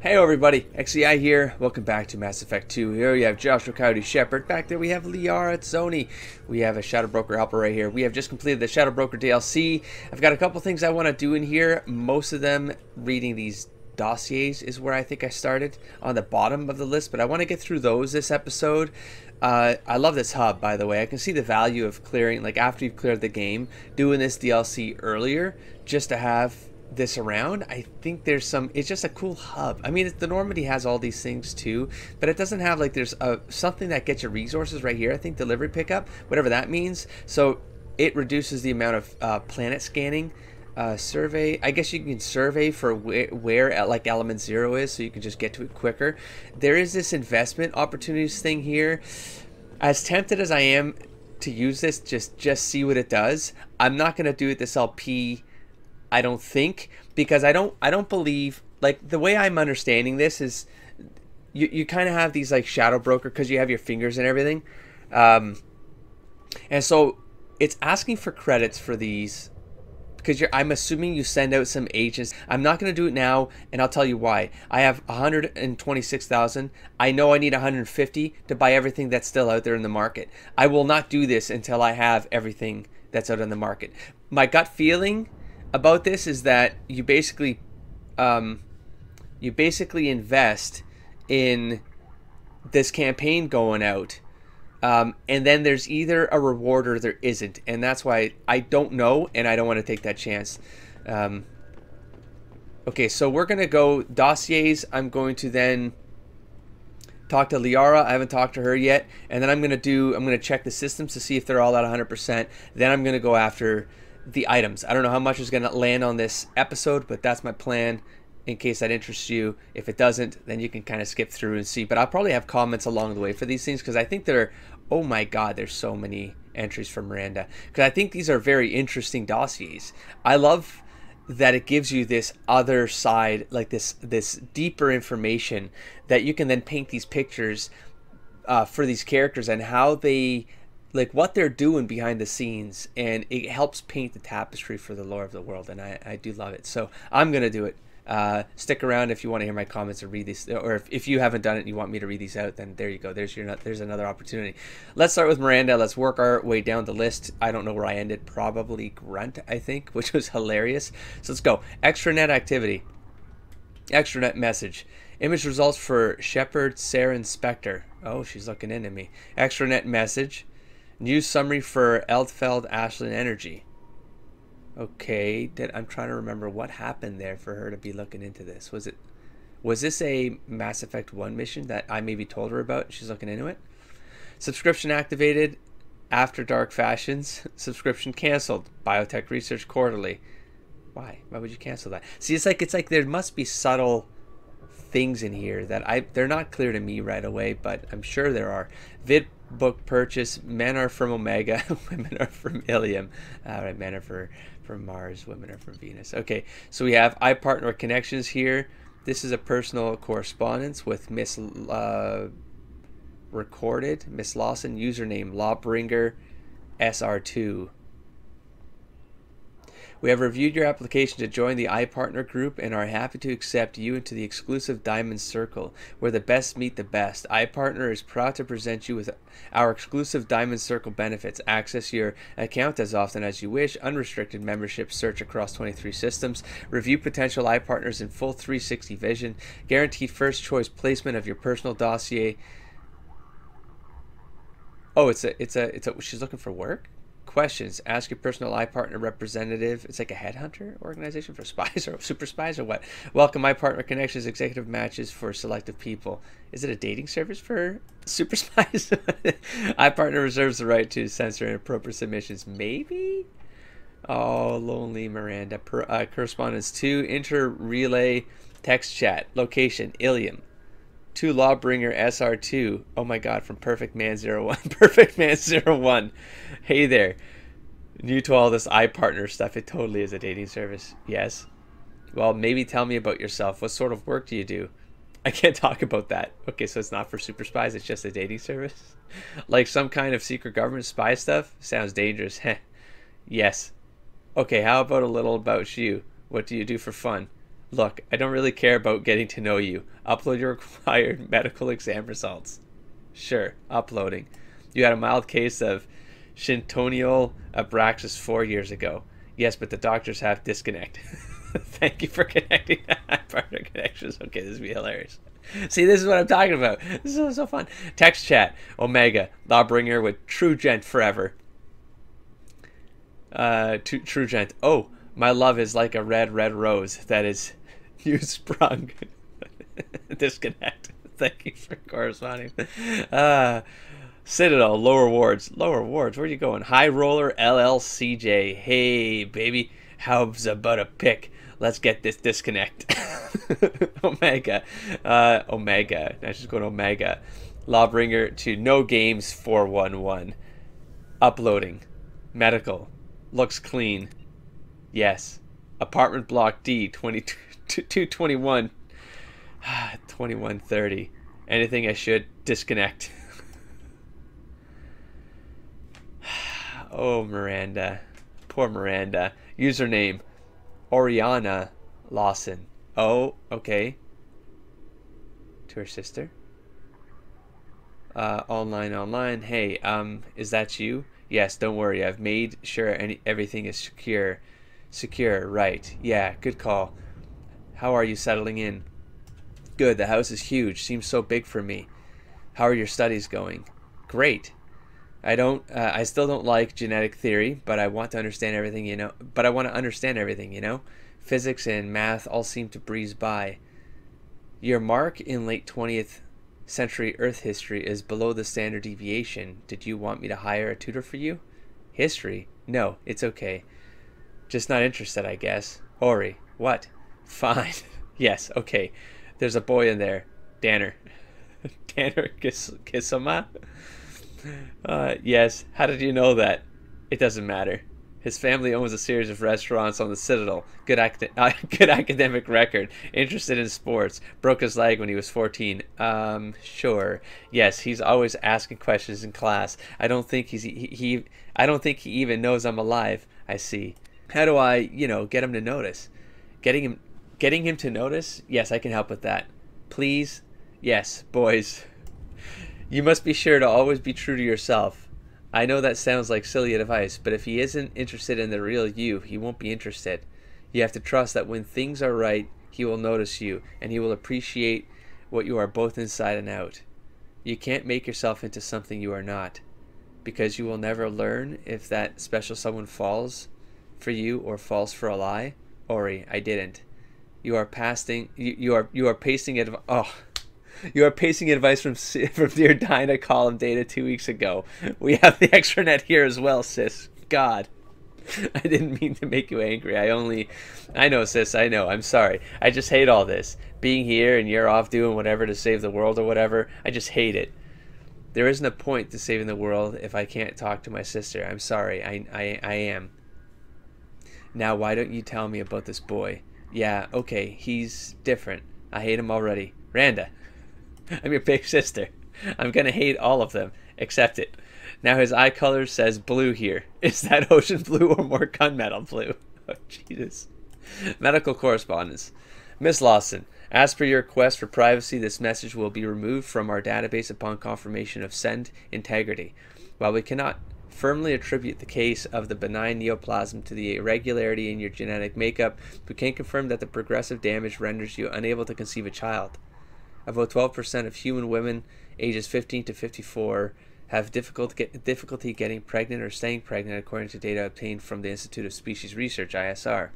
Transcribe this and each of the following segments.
Hey everybody, XEI here. Welcome back to Mass Effect 2. Here we have Joshua Coyote Shepard. Back there we have Liara Zoni. We have a Shadow Broker helper right here. We have just completed the Shadow Broker DLC. I've got a couple things I want to do in here. Most of them reading these dossiers is where I think I started on the bottom of the list, but I want to get through those this episode. I love this hub, by the way. I can see the value of clearing, like after you've cleared the game, doing this DLC earlier just to have this around. I think there's some, it's just a cool hub. I mean, the Normandy has all these things too, but it doesn't have like, there's something that gets your resources right here. I think delivery pickup, whatever that means. So it reduces the amount of planet scanning. Survey, I guess you can survey for where like element 0 is, so you can just get to it quicker. There is this investment opportunities thing here. As tempted as I am to use this, just see what it does, I'm not going to do it this LP, I don't think, because I don't believe, like, the way I'm understanding this is you kind of have these like Shadow Broker because you have your fingers and everything, and so it's asking for credits for these because I'm assuming you send out some agents. I'm not going to do it now, and I'll tell you why. I have 126,000. I know I need 150 to buy everything that's still out there in the market. I will not do this until I have everything that's out in the market. My gut feeling about this is that you basically invest in this campaign going out, and then there's either a reward or there isn't, and that's why I don't know, and I don't want to take that chance. Okay, so we're gonna go dossiers. I'm going to then talk to Liara. I haven't talked to her yet, and then I'm gonna check the systems to see if they're all at 100%. Then I'm gonna go after the items. I don't know how much is going to land on this episode, but that's my plan in case that interests you. If it doesn't, then you can kind of skip through and see, but I'll probably have comments along the way for these things because I think they're, oh my god, there's so many entries from Miranda, because I think these are very interesting dossiers. I love that it gives you this other side, like this deeper information that you can then paint these pictures for these characters and how they, like, what they're doing behind the scenes, and it helps paint the tapestry for the lore of the world, and I do love it. So I'm gonna do it. Stick around if you want to hear my comments or read these, or if you haven't done it and you want me to read these out, then there you go. There's another opportunity. Let's start with Miranda. Let's work our way down the list. I don't know where I ended. Probably Grunt, I think, which was hilarious. So let's go. Extranet activity. Extranet message. Image results for Shepard, Saren, Spectre. Oh, she's looking into me. Extranet message. News summary for Eldfeld Ashland Energy. Okay, I'm trying to remember what happened there for her to be looking into this. Was this a Mass Effect 1 mission that I maybe told her about? She's looking into it. Subscription activated. After Dark Fashions. Subscription canceled. Biotech Research Quarterly. Why? Why would you cancel that? See, it's like there must be subtle things in here that they're not clear to me right away, but I'm sure there are. Vid book purchase. Men are from Omega, women are from Ilium. Right, men are from Mars, women are from Venus. Okay, so we have iPartner connections here. This is a personal correspondence with Miss recorded. Miss Lawson, username Lawbringer SR2. We have reviewed your application to join the iPartner group and are happy to accept you into the exclusive Diamond Circle, where the best meet the best. iPartner is proud to present you with our exclusive Diamond Circle benefits. Access your account as often as you wish. Unrestricted membership. Search across 23 systems. Review potential iPartners in full 360 vision. Guaranteed first choice placement of your personal dossier. Oh, it's a. She's looking for work. Questions. Ask your personal iPartner representative. It's like a headhunter organization for spies or super spies or what? Welcome iPartner Connections executive matches for selective people. Is it a dating service for super spies? iPartner reserves the right to censor inappropriate submissions. Maybe? Oh, lonely Miranda. Correspondence 2. Inter-relay text chat. Location. Ilium. To Lawbringer SR2. Oh my god, from Perfect Man 01. Perfect Man 01. Hey there. New to all this iPartner stuff, it totally is a dating service. Yes. Well, maybe tell me about yourself. What sort of work do you do? I can't talk about that. Okay, so it's not for super spies, it's just a dating service? Like some kind of secret government spy stuff? Sounds dangerous. Yes. Okay, how about a little about you? What do you do for fun? Look, I don't really care about getting to know you. Upload your required medical exam results. Sure, uploading. You had a mild case of Shintoneal abraxas 4 years ago. Yes, but the doctors have disconnect. Thank you for connecting. Partner connections. Okay, this will be hilarious. See, this is what I'm talking about. This is so fun. Text chat. Omega. Lawbringer with True Gent forever. True Gent. Oh, my love is like a red, red rose that is you sprung. Disconnect. Thank you for corresponding. Citadel, lower wards. Lower wards, where are you going? High Roller LLCJ. Hey, baby. How's about a pick? Let's get this disconnect. Omega. Omega. Now she's going Omega. Lawbringer to No Games 411. Uploading. Medical. Looks clean. Yes. Apartment block D 221 2130. Anything I should disconnect. Oh, Miranda. Poor Miranda. Username Oriana Lawson. Oh, okay. To her sister. Online. Hey, is that you? Yes, don't worry. I've made sure everything is secure. Secure, right. Yeah, good call. How are you settling in? Good, the house is huge. Seems so big for me. How are your studies going? Great. I still don't like genetic theory, but I want to understand everything, you know. Physics and math all seem to breeze by. Your mark in late 20th century Earth history is below the standard deviation. Did you want me to hire a tutor for you? History? No, it's okay. Just not interested, I guess. Ori, what? Fine. Yes, okay. There's a boy in there. Danner. Danner Kisama? Yes. How did you know that? It doesn't matter. His family owns a series of restaurants on the Citadel. Good academic record. Interested in sports. Broke his leg when he was 14. Sure. Yes, he's always asking questions in class. I don't think I don't think he even knows I'm alive. I see. How do I, get him to notice? Getting him to notice? Yes, I can help with that. Please? Yes, boys. You must be sure to always be true to yourself. I know that sounds like silly advice, but if he isn't interested in the real you, he won't be interested. You have to trust that when things are right, he will notice you, and he will appreciate what you are both inside and out. You can't make yourself into something you are not, because you will never learn if that special someone falls for you or falls for a lie. Ori, I didn't. You are pasting advice from dear Dinah column data 2 weeks ago. We have the extranet here as well, sis. God. I didn't mean to make you angry. I know, sis, I know. I'm sorry. I just hate all this. Being here and you're off doing whatever to save the world or whatever. I just hate it. There isn't a point to saving the world if I can't talk to my sister. I'm sorry. I am. Now, why don't you tell me about this boy? Yeah, okay. He's different. I hate him already. Randa. I'm your big sister. I'm gonna hate all of them. Accept it. Now his eye color says blue here. Is that ocean blue or more gunmetal blue? Oh, Jesus. Medical correspondence. Miss Lawson, as per your request for privacy, this message will be removed from our database upon confirmation of send integrity. While we cannot firmly attribute the case of the benign neoplasm to the irregularity in your genetic makeup, we can confirm that the progressive damage renders you unable to conceive a child. About 12% of human women ages 15 to 54 have difficulty getting pregnant or staying pregnant, according to data obtained from the Institute of Species Research, ISR.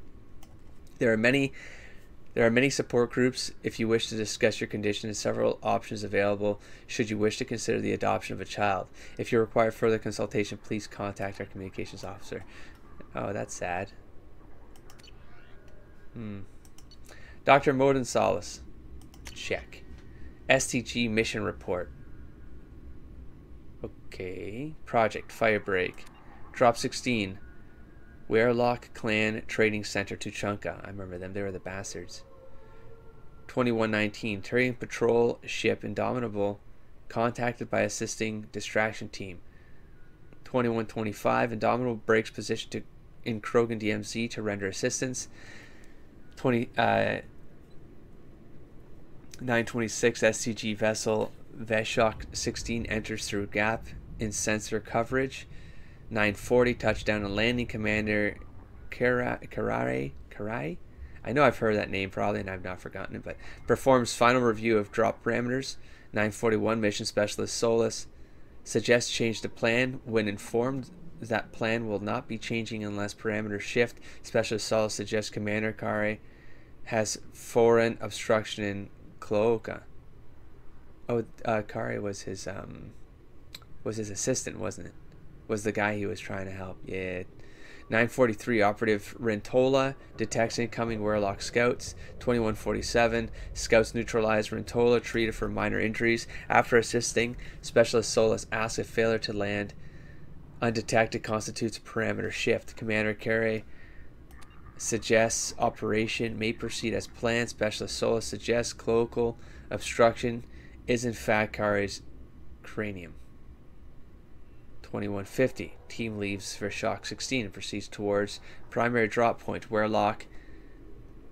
There are many support groups if you wish to discuss your condition, and several options available should you wish to consider the adoption of a child. If you require further consultation, please contact our communications officer. Oh, that's sad. Dr. Mordin Solus. Check. STG mission report. Okay. Project Firebreak. Drop 16. Werelock Clan Trading Center, Tuchanka. I remember them. They were the bastards. 2119. Turian patrol ship Indomitable contacted by assisting distraction team. 2125. Indomitable breaks position in Krogan DMZ to render assistance. 926 SCG vessel Veshok 16 enters through gap in sensor coverage. 940 touchdown and landing. Commander Karai. I know I've heard that name probably and I've not forgotten it, but performs final review of drop parameters. 941 mission specialist Solus suggests change to plan when informed that plan will not be changing unless parameters shift. Specialist Solus suggests Commander Kare has foreign obstruction in Cloaca. Oh, Kare was his assistant, wasn't it? Was the guy he was trying to help. Yeah. 943 operative Rentola detects incoming Warlock scouts. 2147 scouts neutralize Rentola, treated for minor injuries. After assisting, Specialist Solus asks if failure to land undetected constitutes a parameter shift. Commander Kare suggests operation may proceed as planned. Specialist Solus suggests cloacal obstruction is in fact Kare's cranium. 2150 team leaves for Shock 16 and proceeds towards primary drop point Warlock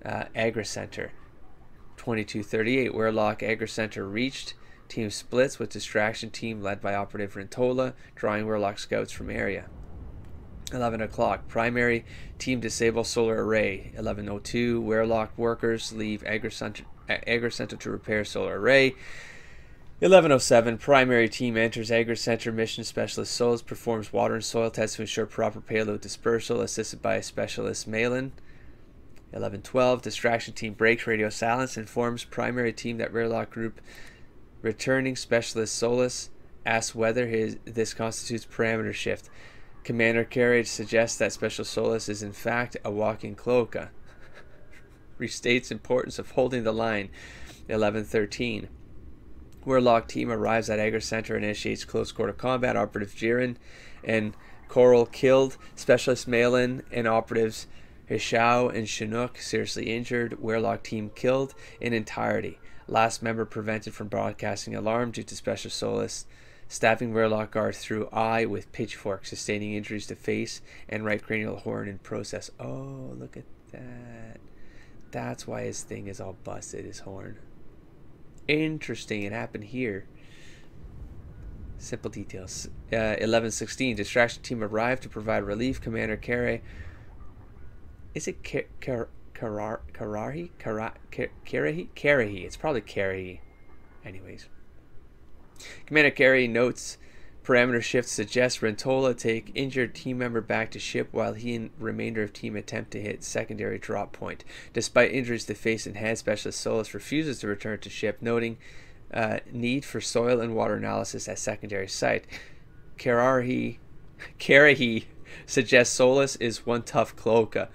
Agra Center. 2238 Warlock Agra Center reached. Team splits with distraction team led by Operative Rentola drawing Warlock scouts from area. 11 o'clock primary team disable solar array. 1102 Warlock workers leave Agra Center to repair solar array. 1107 primary team enters Agra Center. Mission specialist Solus performs water and soil tests to ensure proper payload dispersal, assisted by specialist Malin. 1112 distraction team breaks radio silence, informs primary team that Warlock group returning specialist Solus asks whether this constitutes parameter shift. Commander Carriage suggests that Special Solus is in fact a walking cloaca. Restates importance of holding the line. 1113 Warlock team arrives at Agra Center and initiates close quarter combat. Operative Jiren and Coral killed. Specialist Malin and operatives Hishao and Chinook seriously injured. Warlock team killed in entirety. Last member prevented from broadcasting alarm due to Special Solus stabbing Warlock guard through eye with pitchfork, sustaining injuries to face and right cranial horn in process. Oh, look at that. That's why his thing is all busted, his horn. Interesting, it happened here. Simple details. 1116 distraction team arrived to provide relief. Commander Kare. Is it Karahi? Karahi? It's probably Karahi. Anyways. Commander Kare notes parameter shift suggests Rentola take injured team member back to ship while he and remainder of team attempt to hit secondary drop point. Despite injuries to face and head, Specialist Solus refuses to return to ship, noting need for soil and water analysis at secondary site. Karahi suggests Solus is one tough cloaca.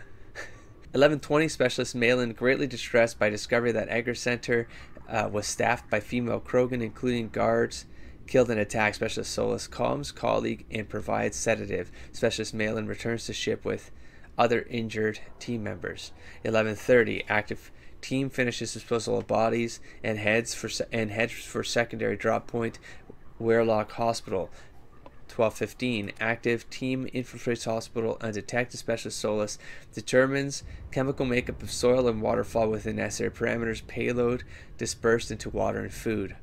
1120 Specialist Malin, greatly distressed by discovery that Agra Center was staffed by female Krogan, including guards killed in attack. Specialist Solus calms colleague and provides sedative. Specialist Malin returns to ship with other injured team members. 1130 active team finishes disposal of bodies and heads for secondary drop point Warlock Hospital. 1215 active team infiltrates hospital undetected. Specialist Solus determines chemical makeup of soil and water fall within necessary parameters. Payload dispersed into water and food.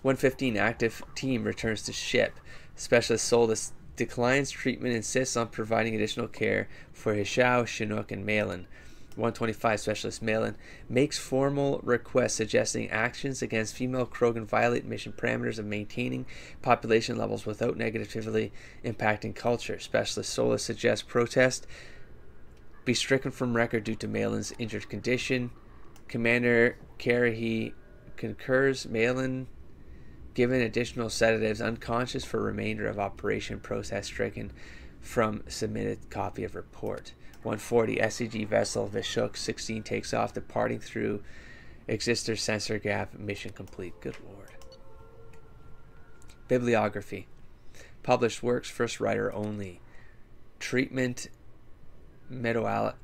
115 active team returns to ship. Specialist Solus declines treatment, insists on providing additional care for Hishao, Chinook, and Malin. 125 Specialist Malin makes formal requests suggesting actions against female Krogan violate mission parameters of maintaining population levels without negatively impacting culture. Specialist Solus suggests protest be stricken from record due to Malin's injured condition. Commander Karahi concurs. Malin given additional sedatives, unconscious for remainder of operation, protest stricken from submitted copy of report. 140 SCG vessel Veshok 16 takes off, departing through Exister sensor gap. Mission complete. Good lord. Bibliography. Published works. First writer only. Treatment modalities.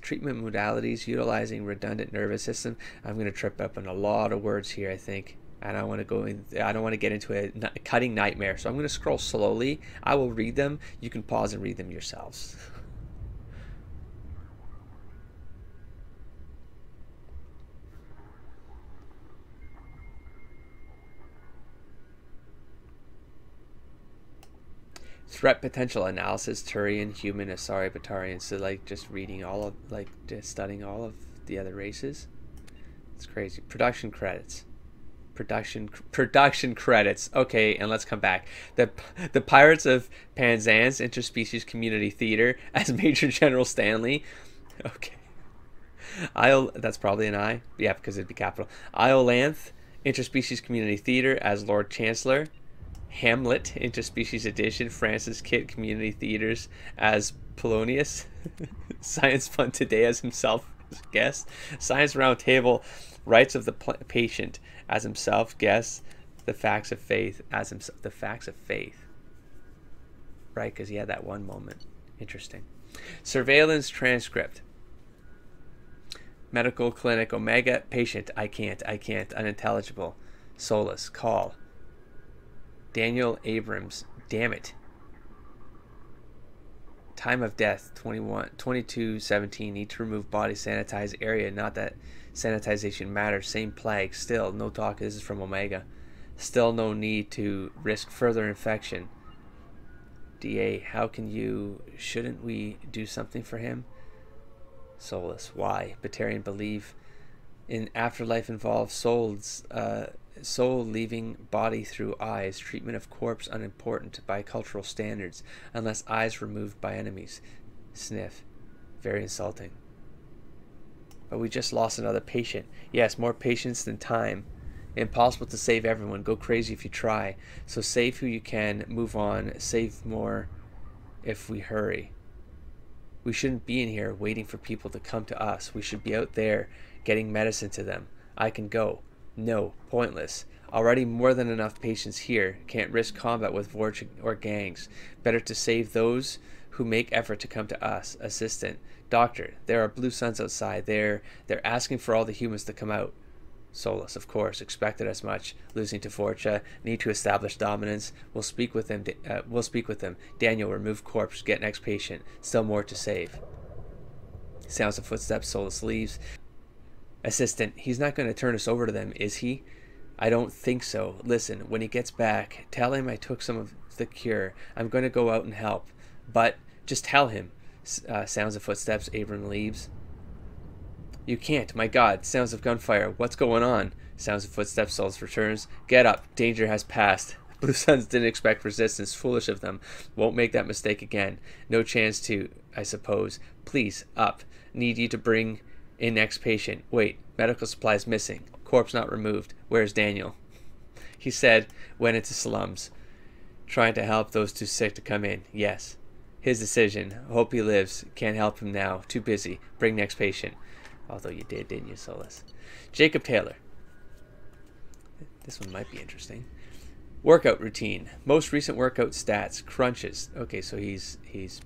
Treatment modalities utilizing redundant nervous system. I'm going to trip up on a lot of words here, I think. I don't want to get into a cutting nightmare, so I'm going to scroll slowly. I will read them. You can pause and read them yourselves. Threat potential analysis, Turian, human, Asari, Batarian. So like just reading all of, like just studying all of the other races. It's crazy. Production credits. Production credits. Okay, and let's come back. The Pirates of Penzance Interspecies Community Theater as Major General Stanley. Okay. That's probably an I. Yeah, because it'd be capital. Iolanthe Interspecies Community Theater as Lord Chancellor. Hamlet Interspecies Edition Francis Kit Community Theaters as Polonius. Science Fun Today as himself guest. Science Roundtable Rights of the Patient as himself guest. The Facts of Faith as himself. The Facts of Faith. Right, because he had that one moment. Interesting. Surveillance transcript. Medical clinic Omega. Patient. I can't. Unintelligible. Solus. Call. Daniel Abrams. Damn it. Time of death 22/17. Need to remove body, sanitize area. Not that sanitization matters. Same plague. Still no talk. This is from Omega. Still no need to risk further infection. DA. How can you? Shouldn't we do something for him? Solus. Why? Batarian believe in afterlife involves soul leaving body through eyes. Treatment of corpse unimportant by cultural standards unless eyes removed by enemies. Sniff. Very insulting. But we just lost another patient. Yes, more patients than time. Impossible to save everyone. Go crazy if you try. So save who you can. Move on. Save more if we hurry. We shouldn't be in here waiting for people to come to us. We should be out there getting medicine to them. I can go. No, pointless. Already more than enough patients here. Can't risk combat with Vorch or gangs. Better to save those who make effort to come to us. Assistant. Doctor, there are blue suns outside. They're asking for all the humans to come out. Solus, of course. Expected as much. Losing to Forcha. Need to establish dominance. We'll speak with them. Daniel, remove corpse. Get next patient. Still more to save. Sounds of footsteps. Solus leaves. Assistant, he's not going to turn us over to them, is he? I don't think so. Listen, when he gets back, tell him I took some of the cure. I'm going to go out and help. But just tell him. Sounds of footsteps. Abram leaves. You can't. My God. Sounds of gunfire. What's going on? Sounds of footsteps. Solus returns. Get up. Danger has passed. Blue Suns didn't expect resistance. Foolish of them. Won't make that mistake again. No chance to, I suppose. Please, up. Need you to bring in next patient. Wait. Medical supplies missing. Corpse not removed. Where's Daniel? He said, went into slums. Trying to help those too sick to come in. Yes. His decision. Hope he lives. Can't help him now. Too busy. Bring next patient. Although you did, didn't you, Solus? Jacob Taylor. This one might be interesting. Workout routine. Most recent workout stats. Crunches. Okay, so he's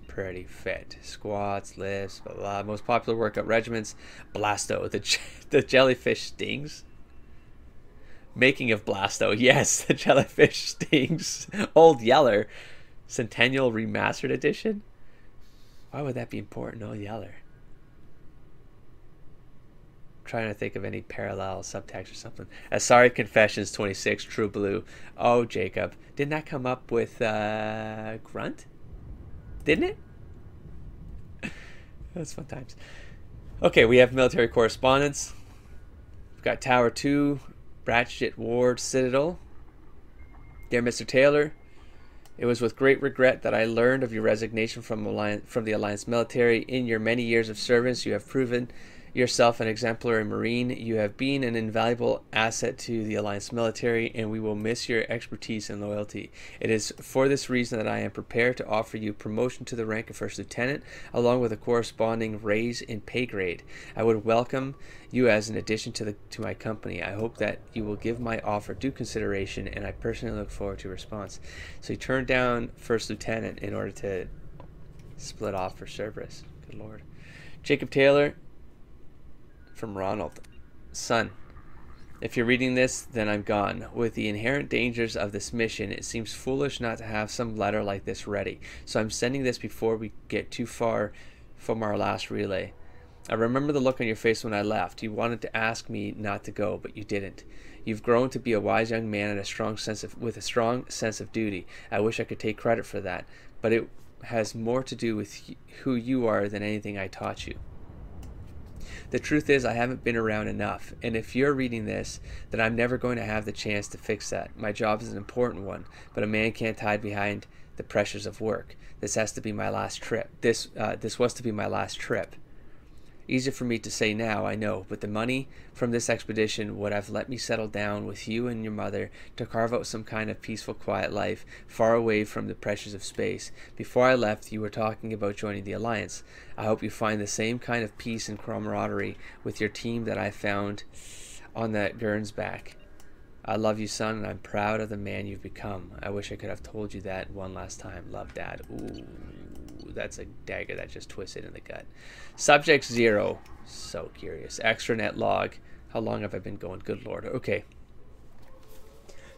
pretty fit. Squats, lifts, blah, blah. Most popular workout regimens. Blasto. The jellyfish stings. Making of Blasto. Yes, the jellyfish stings. Old Yeller. Centennial Remastered Edition. Why would that be important? Old Yeller. Trying to think of any parallel subtext or something. Asari Confessions 26, True Blue. Oh, Jacob. Didn't that come up with Grunt? Didn't it? That's fun times. Okay, we have military correspondence. We've got Tower 2, Bratchett Ward Citadel. Dear Mr. Taylor, it was with great regret that I learned of your resignation from the Alliance military. In your many years of service, you have proven yourself an exemplary Marine. You have been an invaluable asset to the Alliance military, and we will miss your expertise and loyalty. It is for this reason that I am prepared to offer you promotion to the rank of First Lieutenant, along with a corresponding raise in pay grade. I would welcome you as an addition to my company. I hope that you will give my offer due consideration, and I personally look forward to your response. So he turned down First Lieutenant in order to split off for Cerberus. Good Lord. Jacob Taylor. From Ronald. Son, if you're reading this, then I'm gone. With the inherent dangers of this mission, it seems foolish not to have some letter like this ready. So I'm sending this before we get too far from our last relay. I remember the look on your face when I left. You wanted to ask me not to go, but you didn't. You've grown to be a wise young man and with a strong sense of duty. I wish I could take credit for that, but it has more to do with who you are than anything I taught you. The truth is, I haven't been around enough, and if you're reading this, then I'm never going to have the chance to fix that. My job is an important one, but a man can't hide behind the pressures of work. This has to be my last trip. This was to be my last trip. Easier for me to say now, I know, but the money from this expedition would have let me settle down with you and your mother to carve out some kind of peaceful, quiet life, far away from the pressures of space. Before I left, you were talking about joining the Alliance. I hope you find the same kind of peace and camaraderie with your team that I found on that Gernsback. I love you, son, and I'm proud of the man you've become. I wish I could have told you that one last time. Love, Dad. Ooh. That's a dagger that just twisted in the gut. Subject 0. So curious. Extranet log. How long have I been going? Good Lord. Okay.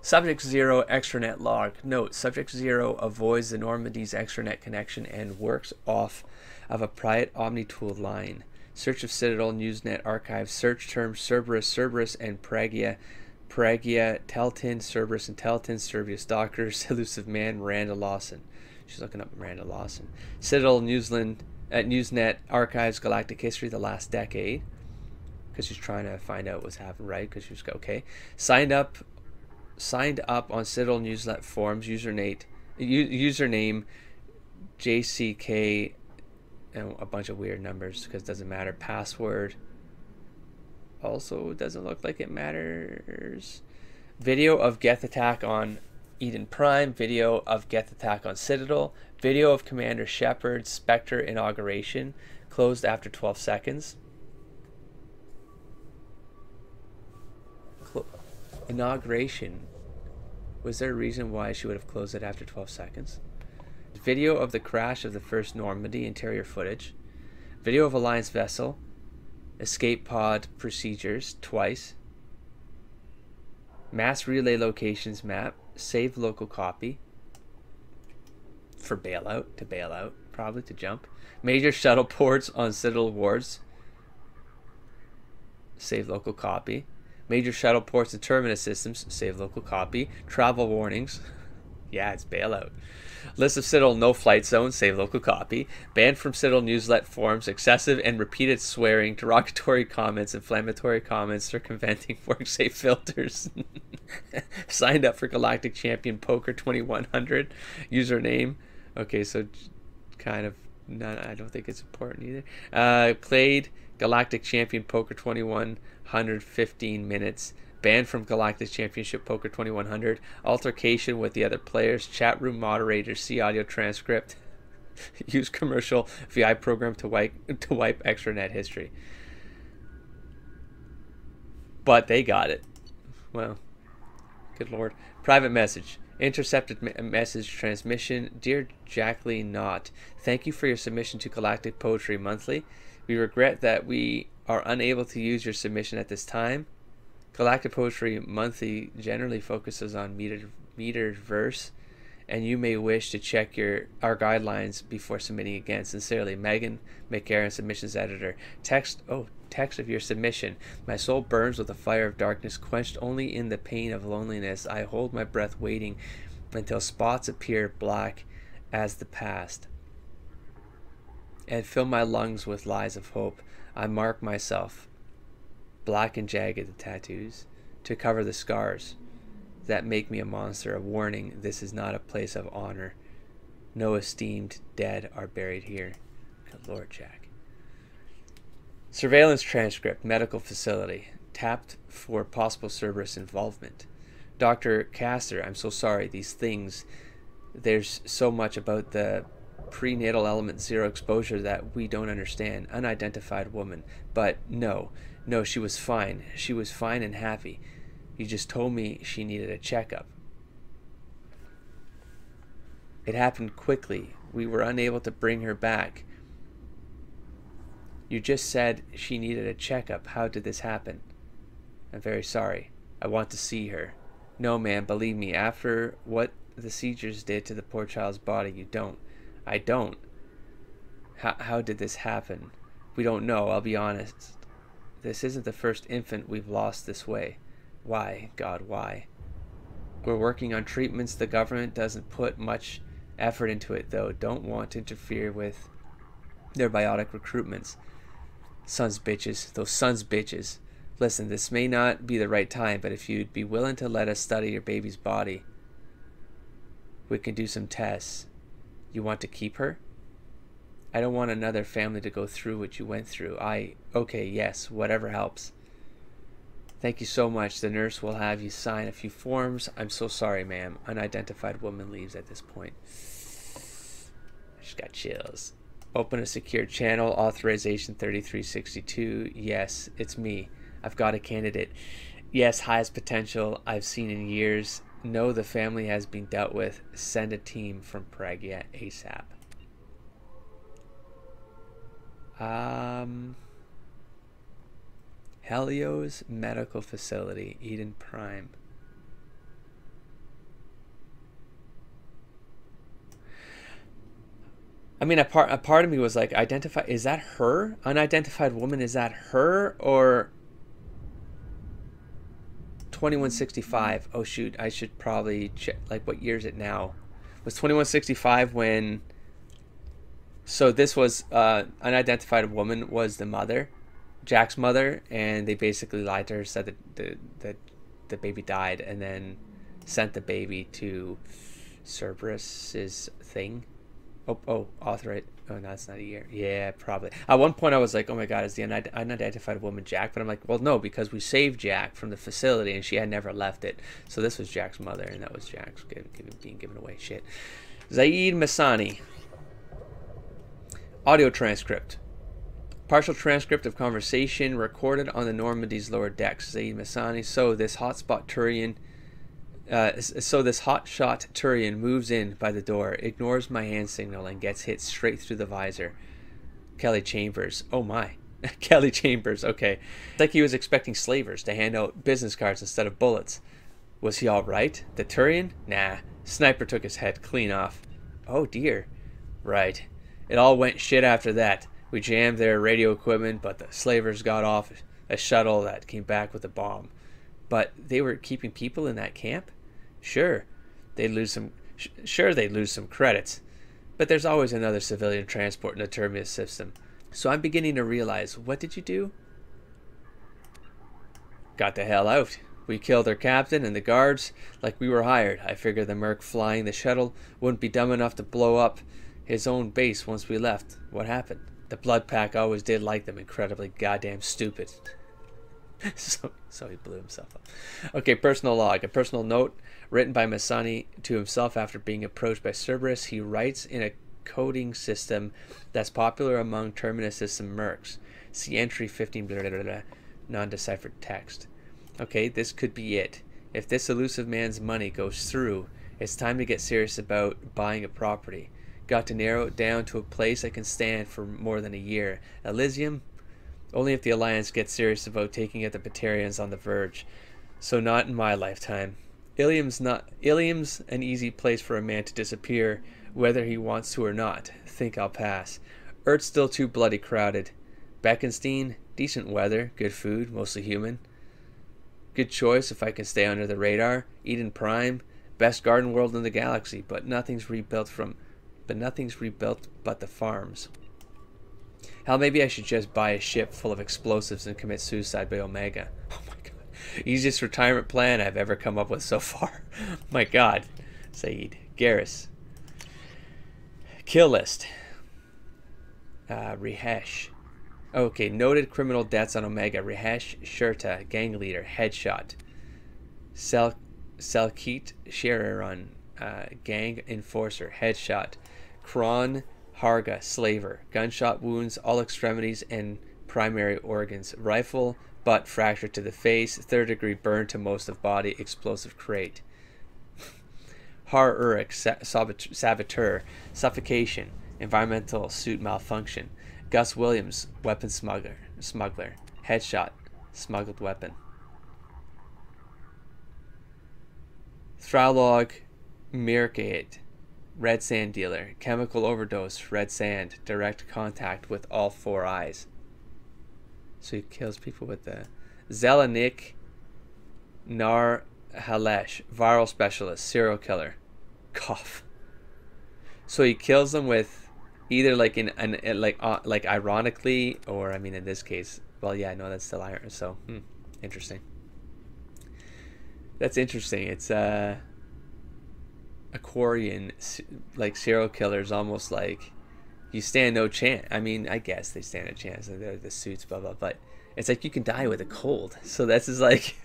Subject 0. Extranet log. Note. Subject 0 avoids the Normandy's extranet connection and works off of a private OmniTool line. Search of Citadel Newsnet archives. Search terms Cerberus, and Pragia, Teltin, Cerberus, and Teltin, Servius Doctors, Elusive Man, Miranda Lawson. She's looking up Miranda Lawson. Citadel Newsnet archives Galactic History, the last decade, because she's trying to find out what's happened, right? Because she's okay. Signed up on Citadel Newsnet forums. Username JCK, and a bunch of weird numbers because it doesn't matter. Password also doesn't look like it matters. Video of Geth attack on Eden Prime, video of Geth attack on Citadel, video of Commander Shepard's Spectre inauguration, closed after 12 seconds. Inauguration. Was there a reason why she would have closed it after 12 seconds? Video of the crash of the first Normandy, interior footage. Video of Alliance vessel. Escape pod procedures, twice. Mass relay locations map. Save local copy. For bailout, to bail out, probably to jump. Major shuttle ports on Citadel wards. Save local copy. Major shuttle ports and terminus systems. Save local copy. Travel warnings. Yeah, it's bailout. List of Citadel no-flight zones. Save local copy. Banned from Citadel newslet forums. Excessive and repeated swearing. Derogatory comments. Inflammatory comments. Circumventing work-safe filters. Signed up for Galactic Champion Poker 2100. Username. Okay, so kind of not. I don't think it's important either. Played Galactic Champion Poker 2100 15 minutes. Banned from Galactic Championship Poker 2100. Altercation with the other players. Chat room moderators. See audio transcript. Use commercial VI program to wipe extranet history. But they got it. Well, good Lord. Private message. Intercepted message transmission. Dear Jacqueline Knott, thank you for your submission to Galactic Poetry Monthly. We regret that we are unable to use your submission at this time. Galactic Poetry Monthly generally focuses on metered verse, and you may wish to check our guidelines before submitting again. Sincerely, Megan McCarran, submissions editor. Text of your submission. My soul burns with a fire of darkness, quenched only in the pain of loneliness. I hold my breath waiting until spots appear black as the past, and fill my lungs with lies of hope. I mark myself, black and jagged the tattoos, to cover the scars that make me a monster. A warning, this is not a place of honor. No esteemed dead are buried here. Good Lord, Jack. Surveillance transcript, medical facility. Tapped for possible Cerberus involvement. Dr. Castor, I'm so sorry. These things, there's so much about the prenatal element 0 exposure that we don't understand. Unidentified woman. But no, she was fine. She was fine and happy. You just told me she needed a checkup. It happened quickly. We were unable to bring her back. You just said she needed a checkup. How did this happen? I'm very sorry. I want to see her. No, ma'am, believe me, after what the seizures did to the poor child's body, you don't. I don't. How did this happen? We don't know, I'll be honest. This isn't the first infant we've lost this way. Why, God, why? We're working on treatments. The government doesn't put much effort into it, though. Don't want to interfere with their biotic recruitments. Sons bitches. Those sons bitches. Listen, this may not be the right time, but if you'd be willing to let us study your baby's body, we can do some tests. You want to keep her? I don't want another family to go through what you went through. Okay, yes, whatever helps. Thank you so much. The nurse will have you sign a few forms. I'm so sorry, ma'am. Unidentified woman leaves at this point. I just got chills. Open a secure channel. Authorization 3362. Yes, it's me. I've got a candidate. Yes, highest potential I've seen in years. No, the family has been dealt with. Send a team from Pragia ASAP. Helios Medical Facility, Eden Prime. I mean, a part of me was like, identify, is that her? Unidentified woman, is that her? Or 2165? Oh shoot, I should probably check, like, what year is it now? Was 2165 when... So this was, unidentified woman was the mother, Jack's mother, and they basically lied to her, said that the baby died, and then sent the baby to Cerberus's thing. Authorite. Oh, no, that's not a year. Yeah, probably. At one point I was like, oh my god, is the unidentified woman Jack? But I'm like, well, no, because we saved Jack from the facility, and she had never left it. So this was Jack's mother, and that was Jack's being given away. Shit. Zaeed Massani. Audio transcript. Partial transcript of conversation recorded on the Normandy's lower decks. Zaeed Massani. So this hotshot Turian moves in by the door, ignores my hand signal, and gets hit straight through the visor. Kelly Chambers. Oh my. Kelly Chambers. Okay. It's like he was expecting slavers to hand out business cards instead of bullets. Was he all right? The Turian? Nah. Sniper took his head clean off. Oh dear. Right. It all went shit after that. We jammed their radio equipment, but the slavers got off a shuttle that came back with a bomb. But they were keeping people in that camp? Sure, they'd lose some credits. But there's always another civilian transport in the Terminus system. So I'm beginning to realize, what did you do? Got the hell out. We killed their captain and the guards like we were hired. I figured the merc flying the shuttle wouldn't be dumb enough to blow up his own base once we left. What happened? The blood pack always did like them. Incredibly goddamn stupid. so he blew himself up. Okay, personal log. A personal note written by Massani to himself after being approached by Cerberus. He writes in a coding system that's popular among Terminus system mercs. See entry 15 blah, blah, blah, blah, non-deciphered text. Okay, this could be it. If this elusive man's money goes through, it's time to get serious about buying a property. Got to narrow it down to a place that can stand for more than a year. Elysium? Only if the Alliance gets serious about taking out the Batarians on the verge. So not in my lifetime. Ilium's an easy place for a man to disappear, whether he wants to or not. Think I'll pass. Earth's still too bloody crowded. Beckenstein? Decent weather, good food, mostly human. Good choice if I can stay under the radar. Eden Prime? Best garden world in the galaxy, but nothing's rebuilt but the farms. Hell, maybe I should just buy a ship full of explosives and commit suicide by Omega. Oh my god. Easiest retirement plan I've ever come up with so far. My god. Zaeed. Garrus. Kill list. Rehesh. Okay, noted criminal deaths on Omega. Rehesh Shurta, gang leader, headshot. Selkeet Sheraran, gang enforcer, headshot. Kron Harga, slaver, gunshot wounds, all extremities and primary organs. Rifle, butt fracture to the face, third-degree burn to most of body, explosive crate. Har Uruk, saboteur, suffocation, environmental suit malfunction. Gus Williams, weapon smuggler, headshot, smuggled weapon. Thralog Mirkate, red sand dealer, chemical overdose, red sand, direct contact with all four eyes. So he kills people with the Zelenik Nar Halesh, viral specialist, serial killer. Cough. So he kills them with either like like ironically, or I mean in this case, well, yeah, no, that's still iron. So interesting. That's interesting. It's Aquarian, like serial killers, almost like you stand no chance. I mean, I guess they stand a chance. They're the suits, blah blah. But it's like you can die with a cold. So this is like,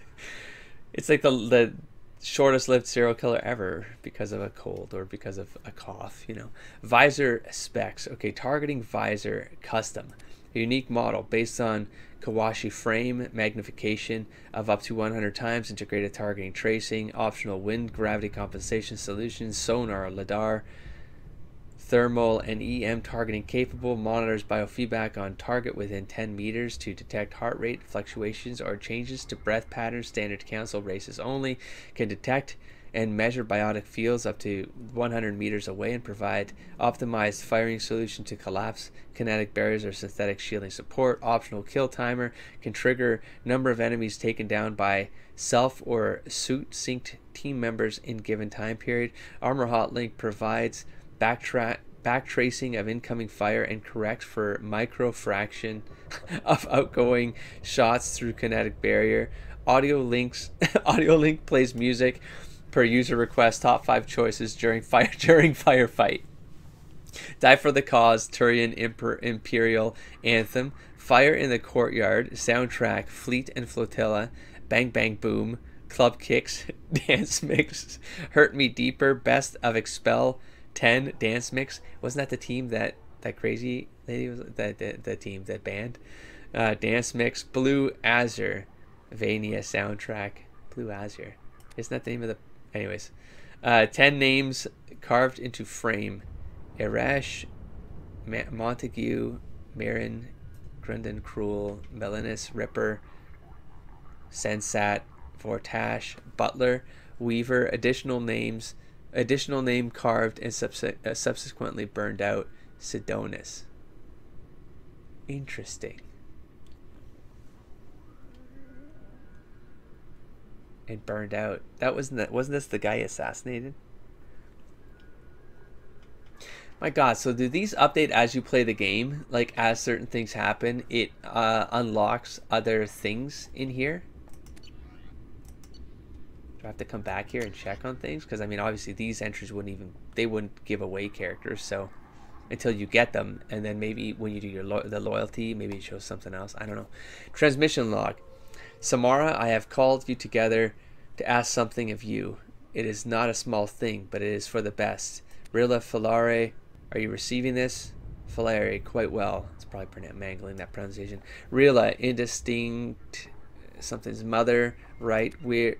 it's like the shortest lived serial killer ever because of a cold or because of a cough. You know, visor specs. Okay, targeting visor custom, a unique model based on Kawashi frame magnification of up to 100 times, integrated targeting tracing, optional wind gravity compensation solutions, sonar, lidar, thermal and EM targeting capable, monitors biofeedback on target within 10 meters to detect heart rate fluctuations or changes to breath patterns. Standard council races only, can detect and measure biotic fields up to 100 meters away and provide optimized firing solution to collapse kinetic barriers or synthetic shielding support. Optional kill timer, can trigger number of enemies taken down by self or suit synced team members in given time period. Armor hot link provides back tracing of incoming fire and corrects for micro fraction of outgoing shots through kinetic barrier. Audio link plays music per user request. Top 5 choices during firefight. Die for the Cause, Turian Imperial Anthem, Fire in the Courtyard, soundtrack, Fleet and Flotilla, Bang Bang Boom, Club Kicks, Dance Mix, Hurt Me Deeper, Best of Expel 10, Dance Mix. Wasn't that the team that crazy lady was, the team, that band? Dance Mix, Blue Azure, Vania soundtrack, Blue Azure. Isn't that the name of the... Anyways. 10 names carved into frame. Erash, Montague, Marin, Grundon, Cruel, Melanus, Ripper, Sensat, Vortash, Butler, Weaver. Additional name carved and subsequently burned out, Sidonis. Interesting. And burned out. Wasn't this the guy assassinated? My God, so do these update as you play the game? Like, as certain things happen, it unlocks other things in here? Do I have to come back here and check on things? Because, I mean, obviously these entries wouldn't give away characters, so until you get them, and then maybe when you do the loyalty, maybe it shows something else. I don't know. Transmission log. Samara, I have called you together to ask something of you. It is not a small thing, but it is for the best. Rilla Filare, are you receiving this? Filare, quite well. It's probably mangling that pronunciation. Rilla, indistinct, something's mother, right? We're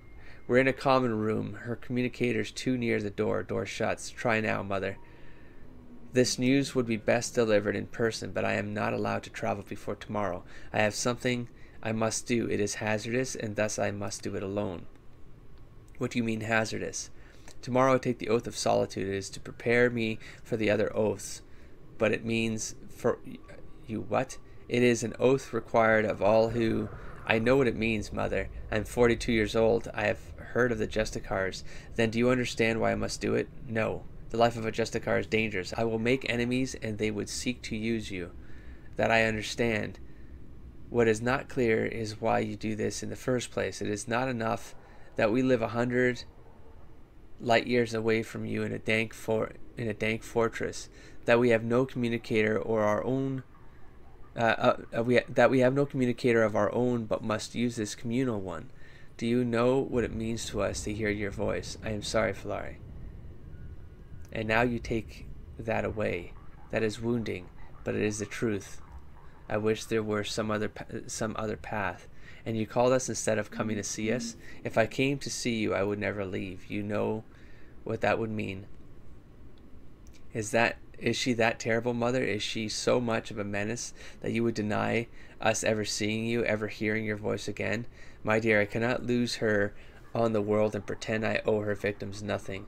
in a common room. Her communicator's too near the door. Door shuts. Try now, mother. This news would be best delivered in person, but I am not allowed to travel before tomorrow. I have something I must do. It is hazardous, and thus I must do it alone. What do you mean hazardous? Tomorrow I take the oath of solitude. It is to prepare me for the other oaths. But it means for you what? It is an oath required of all who... I know what it means, mother. I'm 42 years old. I have heard of the Justicars. Then do you understand why I must do it? No. The life of a Justicar is dangerous. I will make enemies, and they would seek to use you. That I understand. What is not clear is why you do this in the first place. It is not enough that we live 100 light years away from you in a dank fortress. That we have no communicator or our own. That we have no communicator of our own, but must use this communal one. Do you know what it means to us to hear your voice? I am sorry, Filare. And now you take that away. That is wounding, but it is the truth. I wish there were some other path. And you called us instead of coming to see us? If I came to see you, I would never leave. You know what that would mean. Is she that terrible, mother? Is she so much of a menace that you would deny us ever seeing you, ever hearing your voice again? My dear, I cannot lose her on the world and pretend I owe her victims nothing.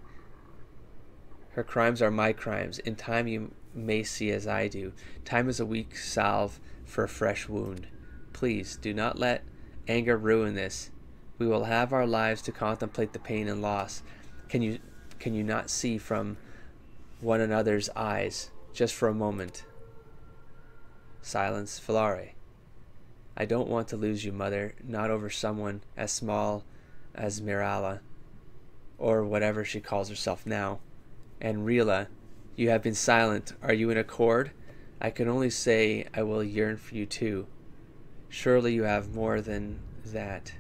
Her crimes are my crimes. In time you may see as I do. Time is a weak salve for a fresh wound. Please, do not let anger ruin this. We will have our lives to contemplate the pain and loss. Can you not see from one another's eyes, just for a moment. Silence. Filare. I don't want to lose you, mother, not over someone as small as Mirala, or whatever she calls herself now. And Rila, you have been silent. Are you in accord? I can only say I will yearn for you too. Surely you have more than that.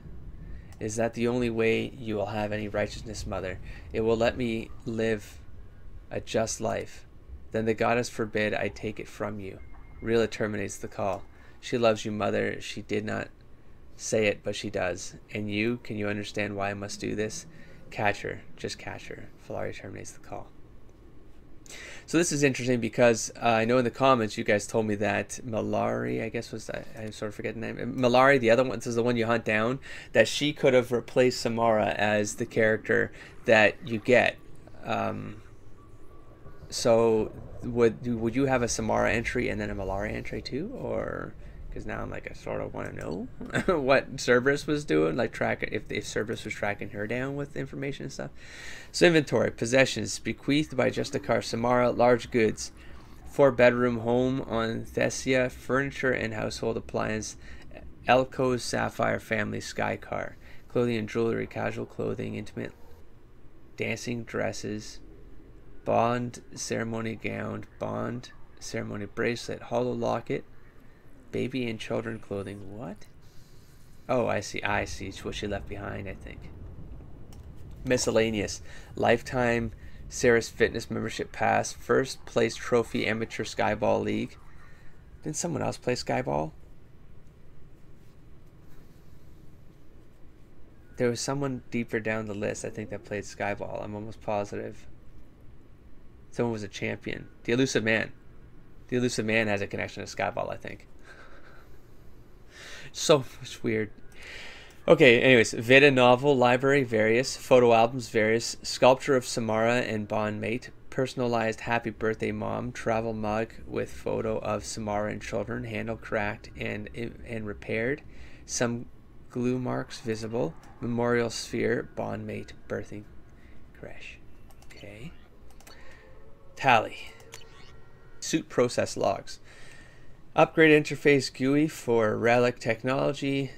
Is that the only way you will have any righteousness, mother? It will let me live a just life. Then the goddess forbid I take it from you. Rila terminates the call. She loves you, mother. She did not say it, but she does. And you, can you understand why I must do this? Catch her. Just catch her. Filare terminates the call. So this is interesting because I know in the comments you guys told me that Malari, I guess was, I sort of forget the name. Malari, the other one, this is the one you hunt down, that she could have replaced Samara as the character that you get. So would you have a Samara entry and then a Malari entry too, or? Because now I'm like, I sort of want to know what Cerberus was doing, like track if Cerberus was tracking her down with information and stuff. So inventory, possessions, bequeathed by Justicar Samara, large goods, 4-bedroom home on Thessia, furniture and household appliance, Elko's Sapphire family sky car, clothing and jewelry, casual clothing, intimate dancing dresses, bond ceremony gown, bond ceremony bracelet, hollow locket, baby and children clothing. What? Oh, I see. It's what she left behind, I think. Miscellaneous. Lifetime Ceres Fitness membership pass. First place trophy amateur skyball league. Didn't someone else play skyball? There was someone deeper down the list, I think, that played skyball. I'm almost positive. Someone was a champion. The Elusive Man. The Elusive Man has a connection to skyball, I think. So much weird. Okay, anyways, Veda novel, library, various, photo albums, various, sculpture of Samara and bondmate, personalized happy birthday mom, travel mug with photo of Samara and children, handle cracked and repaired, some glue marks visible, memorial sphere, bondmate, birthing crash. Okay. Tali. Suit process logs. Upgrade interface GUI for Relic technology.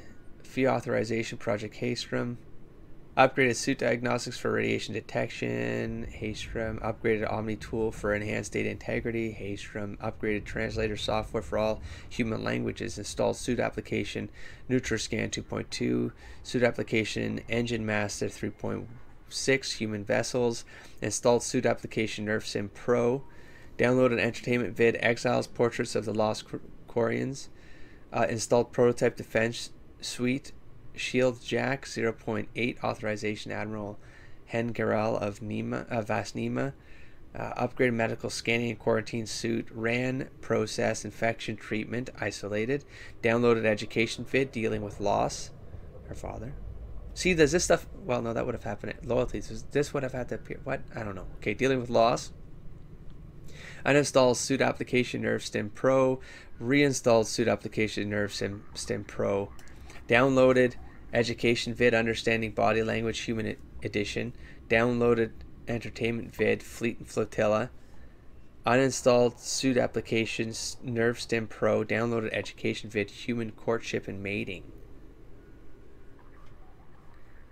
Fee authorization project Haystrom. Upgraded suit diagnostics for radiation detection. Haystrom. Upgraded Omni tool for enhanced data integrity. Haystrom. Upgraded translator software for all human languages. Installed suit application NutraScan 2.2. Suit application Engine Master 3.6. Human vessels. Installed suit application NerfSim Pro. Downloaded entertainment vid Exiles Portraits of the Lost Quarians. Installed prototype defense suite Shield Jack 0.8 authorization Admiral Hen Garel of Vasnima. Upgraded medical scanning and quarantine suit. Ran process infection treatment isolated. Downloaded education vid dealing with loss. Her father. See, does this stuff? Well, no, that would have happened at loyalties. This would have had to appear. What? I don't know. Okay, dealing with loss. Uninstalled suit application NerfStim Pro. Reinstalled suit application NerfStim Pro. Downloaded education vid Understanding Body Language Human Edition. Downloaded entertainment vid Fleet and Flotilla. Uninstalled suit applications NerfStim Pro. Downloaded education vid Human Courtship and Mating.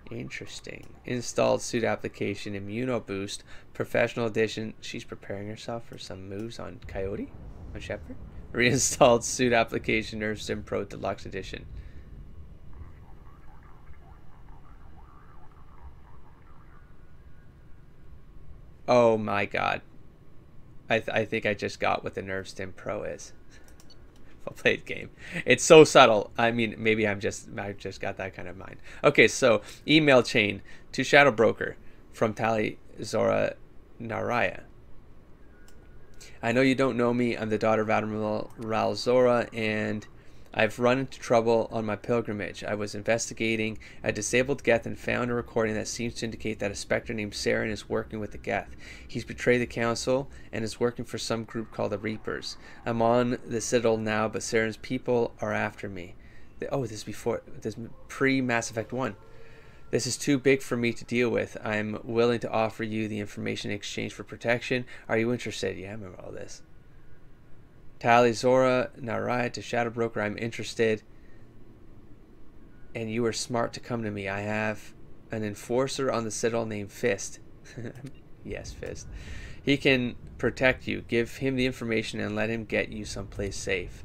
Interesting. Installed suit application ImmunoBoost Professional Edition. She's preparing herself for some moves on Coyote, on Shepard. Reinstalled suit application NerfStim Pro Deluxe Edition. Oh my god. I think I just got what the NerfStim Pro is. Played game. It's so subtle. I mean, maybe I just got that kind of mind. Okay, so email chain to Shadow Broker from Tali Zorah Naraya. I know you don't know me. I'm the daughter of Admiral Ral Zorah, and I've run into trouble on my pilgrimage. I was investigating a disabled Geth and found a recording that seems to indicate that a specter named Saren is working with the Geth. He's betrayed the council and is working for some group called the Reapers. I'm on the Citadel now, but Saren's people are after me. Oh, this is pre-Mass Effect 1. This is too big for me to deal with. I'm willing to offer you the information in exchange for protection. Are you interested? Yeah, I remember all this. Tali, Zorah, Narai to Shadow Broker. I'm interested. And you were smart to come to me. I have an enforcer on the Citadel named Fist. Yes, Fist. He can protect you. Give him the information and let him get you someplace safe.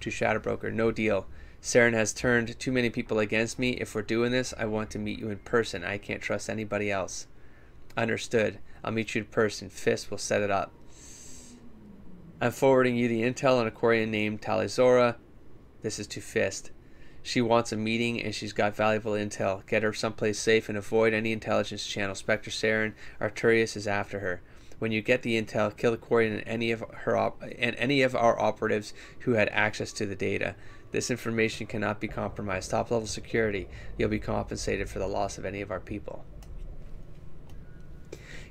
To Shadow Broker. No deal. Saren has turned too many people against me. If we're doing this, I want to meet you in person. I can't trust anybody else. Understood. I'll meet you in person. Fist will set it up. I'm forwarding you the intel on a Quarian named Tali Zorah. This is to Fist. She wants a meeting and she's got valuable intel. Get her someplace safe and avoid any intelligence channel. Spectre Saren Arturius is after her. When you get the intel, kill the Quarian and any of our operatives who had access to the data. This information cannot be compromised. Top level security. You'll be compensated for the loss of any of our people.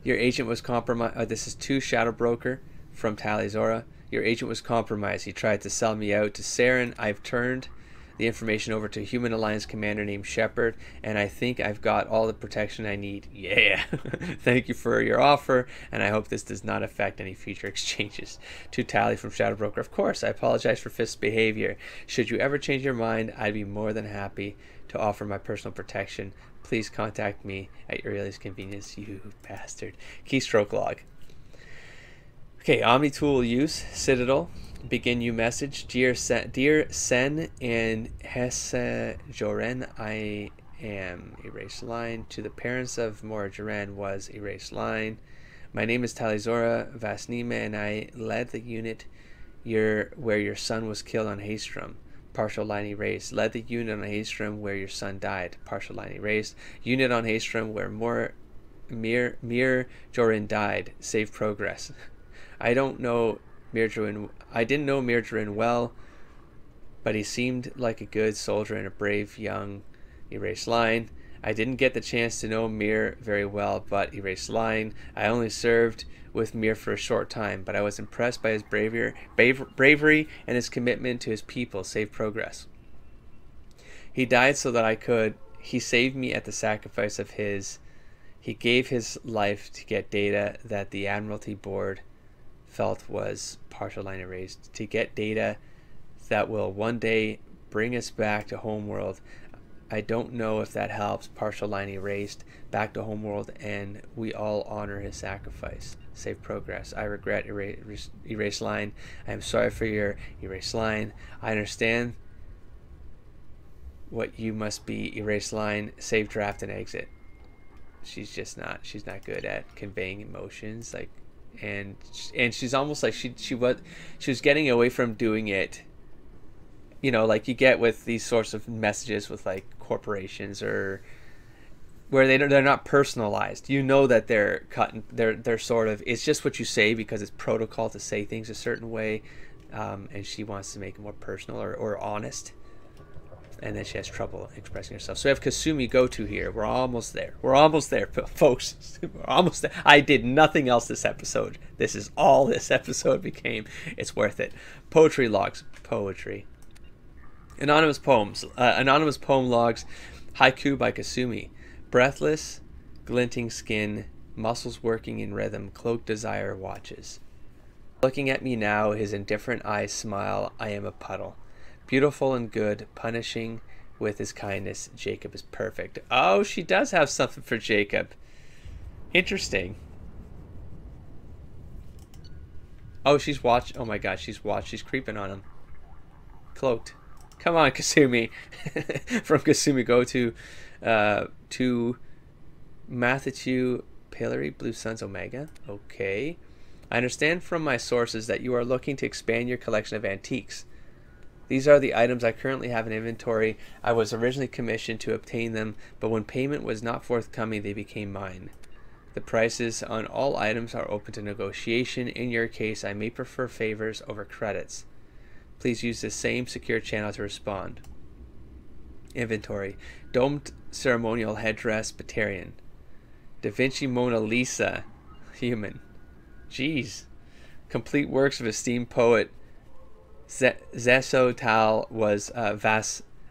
Your agent was compromised. This is to Shadow Broker from Tali Zorah. Your agent was compromised. He tried to sell me out to Saren. I've turned the information over to a Human Alliance commander named Shepard, and I think I've got all the protection I need. Yeah. Thank you for your offer, and I hope this does not affect any future exchanges. To Tali from Shadow Broker. Of course, I apologize for Fist's behavior. Should you ever change your mind, I'd be more than happy to offer my personal protection. Please contact me at your earliest convenience, you bastard. Keystroke log. Okay, Omni tool use. Citadel. Begin you message. Dear Sen and Hesse Joren, I am erase line. To the parents of Mora Joren was erase line. My name is Tali Zorah Vasnima, and I led the unit where your son was killed on Haestrom. Partial line erased. Led the unit on Haestrom where your son died. Partial line erased. Unit on Haestrom where Mir Joren died. Save progress. I didn't know Mir Joren well, but he seemed like a good soldier and a brave young erase line. I didn't get the chance to know Mir very well, but erase line. I only served with Mir for a short time, but I was impressed by his bravery and his commitment to his people. Save progress. He died so that I could. He saved me at the sacrifice of his. He gave his life to get data that the Admiralty Board felt was partial line erased, to get data that will one day bring us back to homeworld. I don't know if that helps. Partial line erased, back to homeworld, and we all honor his sacrifice. Save progress. I regret erase line. I am sorry for your erase line. I understand what you must be. Erase line. Save draft and exit. She's not good at conveying emotions, like. And she's almost like she was getting away from doing it, you know, like you get with these sorts of messages with like corporations or where they're not personalized. You know that they're they're sort of, it's just what you say because it's protocol to say things a certain way, and she wants to make it more personal or honest. And then she has trouble expressing herself. So we have Kasumi go to here. We're almost there. We're almost there, folks. We're almost there. I did nothing else this episode. This is all this episode became. It's worth it. Poetry logs. Poetry. Anonymous poems. Anonymous poem logs. Haiku by Kasumi. Breathless, glinting skin, muscles working in rhythm, cloaked desire watches. Looking at me now, his indifferent eyes smile. I am a puddle. Beautiful and good, punishing with his kindness. Jacob is perfect. Oh, she does have something for Jacob. Interesting. Oh, she's watched. Oh my gosh, she's watched. She's creeping on him. Cloaked. Come on, Kasumi. From Kasumi, go to Matthew Pillory, Blue Suns Omega. Okay. I understand from my sources that you are looking to expand your collection of antiques. These are the items I currently have in inventory. I was originally commissioned to obtain them, but when payment was not forthcoming, they became mine. The prices on all items are open to negotiation. In your case, I may prefer favors over credits. Please use the same secure channel to respond. Inventory. Domed ceremonial headdress, Batarian. Da Vinci Mona Lisa, human. Jeez. Complete works of esteemed poet Zeso Tal was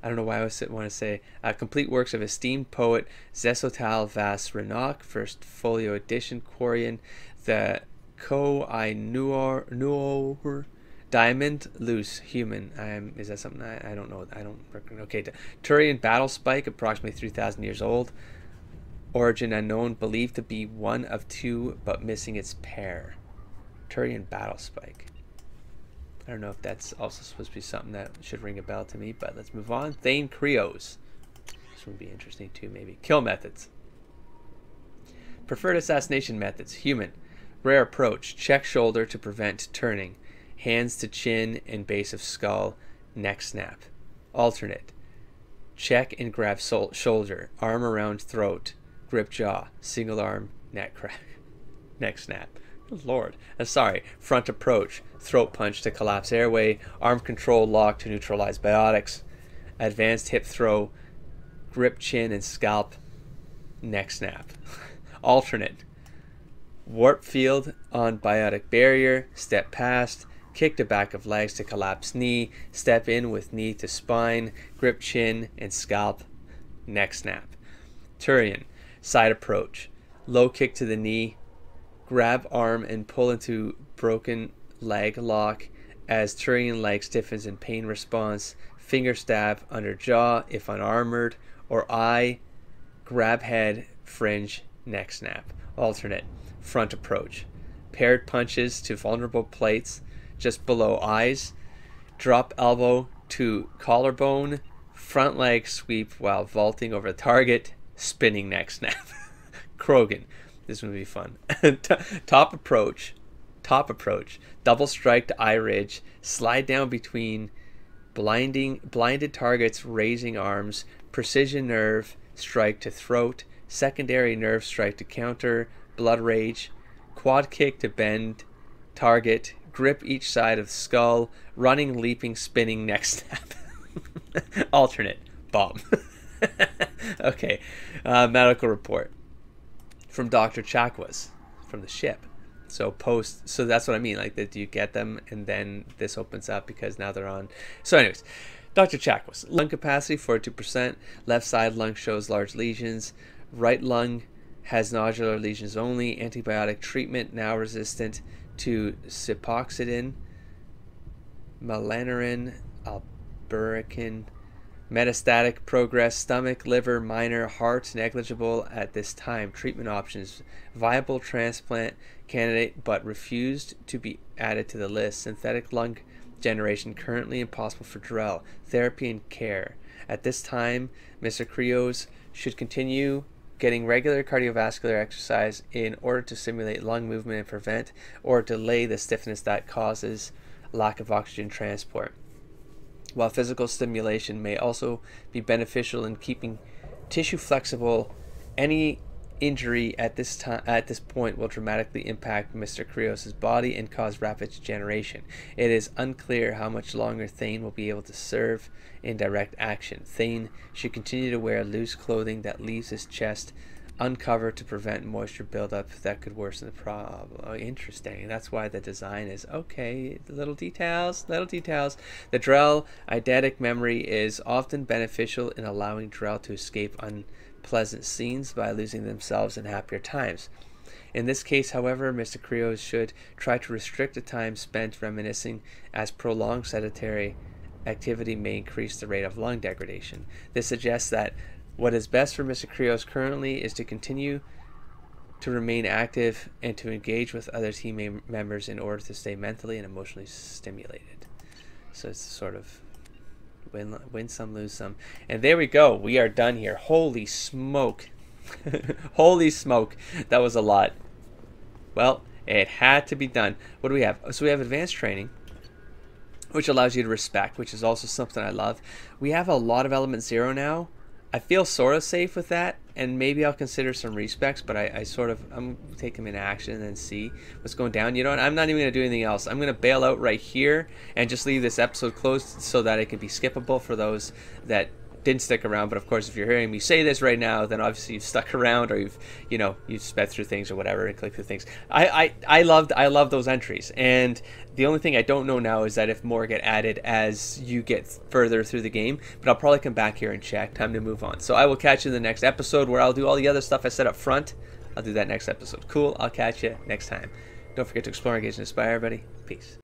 I don't know why I want to say complete works of esteemed poet Zesotal Vas Renok, first folio edition, Quarian, the Ko I Nuor Diamond Loose Human. Is that something I don't know? I don't. Okay, Turian Battle Spike, approximately 3,000 years old. Origin unknown, believed to be one of two, but missing its pair. Turian Battle Spike. I don't know if that's also supposed to be something that should ring a bell to me, but let's move on. Thane Krios. This would be interesting too, maybe. Kill methods. Preferred assassination methods. Human. Rare approach. Check shoulder to prevent turning. Hands to chin and base of skull. Neck snap. Alternate. Check and grab shoulder. Arm around throat. Grip jaw. Single arm. Neck crack. Neck snap. Good Lord. Sorry. Front approach. Throat punch to collapse airway. Arm control lock to neutralize biotics. Advanced hip throw. Grip chin and scalp. Neck snap. Alternate. Warp field on biotic barrier. Step past. Kick to back of legs to collapse knee. Step in with knee to spine. Grip chin and scalp. Neck snap. Turian. Side approach. Low kick to the knee. Grab arm and pull into broken leg lock as Turian leg stiffens in pain response. Finger stab under jaw if unarmored. Or eye. Grab head. Fringe. Neck snap. Alternate. Front approach. Paired punches to vulnerable plates just below eyes. Drop elbow to collarbone. Front leg sweep while vaulting over the target. Spinning neck snap. Krogan. This would be fun. Top approach. Double strike to eye ridge. Slide down between blinded targets, raising arms. Precision nerve strike to throat. Secondary nerve strike to counter. Blood rage. Quad kick to bend target. Grip each side of the skull. Running, leaping, spinning, neck snap. Alternate. Bomb. Okay. Medical report from Dr. Chakwas from the ship. So that's what I mean. Like, that you get them and then this opens up because now they're on. So anyways, Dr. Chakwas. Lung capacity 42%. Left side lung shows large lesions. Right lung has nodular lesions only. Antibiotic treatment now resistant to cipoxidin, melanorin, albericin. Metastatic progress, stomach, liver, minor, heart, negligible at this time. Treatment options, viable transplant candidate, but refused to be added to the list. Synthetic lung generation, currently impossible for Drell. Therapy and care. At this time, Mr. Krios should continue getting regular cardiovascular exercise in order to simulate lung movement and prevent or delay the stiffness that causes lack of oxygen transport. While physical stimulation may also be beneficial in keeping tissue flexible, any injury at this point will dramatically impact Mr. Krios' body and cause rapid degeneration. It is unclear how much longer Thane will be able to serve in direct action. Thane should continue to wear loose clothing that leaves his chest uncovered to prevent moisture buildup that could worsen the problem. Oh, interesting. That's why the design is okay. Little details. The Drell eidetic memory is often beneficial in allowing Drell to escape unpleasant scenes by losing themselves in happier times. In this case, however, Mr. Krios should try to restrict the time spent reminiscing, as prolonged sedentary activity may increase the rate of lung degradation. This suggests that what is best for Mr. Krios currently is to continue to remain active and to engage with other team members in order to stay mentally and emotionally stimulated. So it's sort of win some, lose some. And there we go. We are done here. Holy smoke. Holy smoke. That was a lot. Well, it had to be done. What do we have? So we have advanced training, which allows you to respect, which is also something I love. We have a lot of element 0 now. I feel sort of safe with that, and maybe I'll consider some respecs, but I'm going to take them in action and then see what's going down. You know what? I'm not even going to do anything else. I'm going to bail out right here and just leave this episode closed so that it can be skippable for those that didn't stick around. But of course, if you're hearing me say this right now, then obviously you've stuck around, or you've sped through things or whatever and clicked through things. I love those entries, and the only thing I don't know now is that if more get added as you get further through the game. But I'll probably come back here and check. Time to move on. So I will catch you in the next episode, where I'll do all the other stuff I said up front. I'll do that next episode. Cool. I'll catch you next time. Don't forget to explore, engage, and inspire, everybody. Peace.